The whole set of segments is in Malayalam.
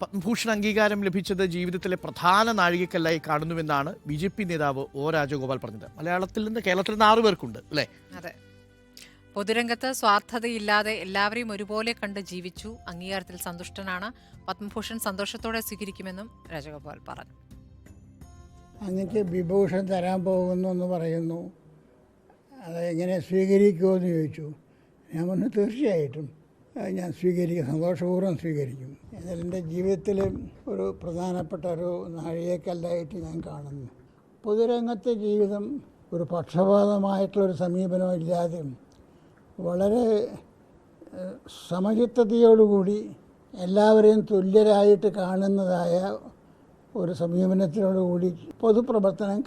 പത്മഭൂഷൺ അംഗീകാരം ലഭിച്ചത് ജീവിതത്തിലെ പ്രധാന നാഴികക്കല്ലായി കാണുന്നുവെന്നാണ് ബി.ജെ.പി. നേതാവ് ഒ. രാജഗോപാൽ പറഞ്ഞത്. കേരളത്തിൽ നിന്ന് 6 പേർക്കുണ്ട് അല്ലേ? അതെ. പൊതുരംഗത്ത് സ്വാർത്ഥതയില്ലാതെ എല്ലാവരെയും ഒരുപോലെ കണ്ട് ജീവിച്ചു. അംഗീകാരത്തിൽ സന്തുഷ്ടനാണ്. പത്മഭൂഷൺ സന്തോഷത്തോടെ സ്വീകരിക്കുമെന്നും രാജഗോപാൽ പറഞ്ഞു. അങ്ങക്ക് വിഭൂഷൺ തരാൻ പോകുന്നു എന്ന് പറയുന്നു, അത് എങ്ങനെ സ്വീകരിക്കുമോ എന്ന് ചോദിച്ചു. ഞാൻ പറഞ്ഞു തീർച്ചയായിട്ടും ഞാൻ സ്വീകരിക്കും, സന്തോഷപൂർവ്വം സ്വീകരിക്കും. എന്നാൽ എൻ്റെ ജീവിതത്തിൽ ഒരു പ്രധാനപ്പെട്ട ഒരു നാഴികക്കല്ലായിട്ട് ഞാൻ കാണുന്നു. പൊതുരംഗത്തെ ജീവിതം ഒരു പക്ഷപാതമായിട്ടുള്ളൊരു സമീപനം ഇല്ലാതെ വളരെ സമചിത്തതയോടുകൂടി എല്ലാവരെയും തുല്യരായിട്ട് കാണുന്നതായ ഒരു സമീപനത്തിനോടുകൂടി പൊതുപ്രവർത്തനം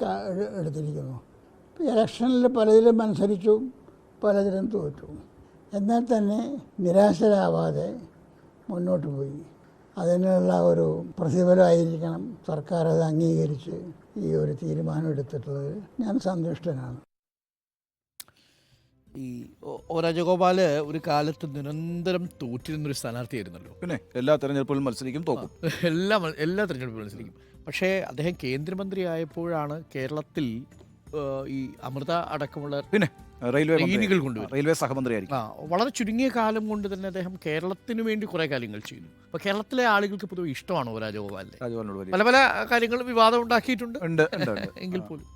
എടുത്തിരിക്കുന്നു. ഇലക്ഷനിൽ പലതിലും മത്സരിച്ചു, പലതിലും തോറ്റു. എന്നാൽ തന്നെ നിരാശരാവാതെ മുന്നോട്ട് പോയി. അതിനുള്ള ഒരു പ്രതിഫലമായിരിക്കണം സർക്കാർ അത് അംഗീകരിച്ച് ഈ ഒരു തീരുമാനം എടുത്തിട്ടുള്ളത്. ഞാൻ സന്തുഷ്ടനാണ്. ഈ ഒ. രാജഗോപാൽ ഒരു കാലത്ത് നിരന്തരം തോറ്റിരുന്നൊരു സ്ഥാനാർത്ഥിയായിരുന്നല്ലോ. പിന്നെ എല്ലാ തെരഞ്ഞെടുപ്പിലും മത്സരിക്കും, തോക്കും. എല്ലാ തെരഞ്ഞെടുപ്പിലും മത്സരിക്കും. പക്ഷേ അദ്ദേഹം കേന്ദ്രമന്ത്രി ആയപ്പോഴാണ് കേരളത്തിൽ ഈ അമൃത അടക്കമുള്ള പിന്നെ ട്രെയിനുകൾ കൊണ്ടുവരും. റെയിൽവേ സഹമന്ത്രിയായിരിക്കും. വളരെ ചുരുങ്ങിയ കാലം കൊണ്ട് തന്നെ അദ്ദേഹം കേരളത്തിന് വേണ്ടി കുറേ കാര്യങ്ങൾ ചെയ്തു. അപ്പോൾ കേരളത്തിലെ ആളുകൾക്ക് പൊതുവെ ഇഷ്ടമാണ് ഒ. രാജഗോപാലിനെ. രാജഗോപാലിനോട് പല കാര്യങ്ങളും വിവാദം ഉണ്ടാക്കിയിട്ടുണ്ട് ഉണ്ട് എങ്കിൽ പോലും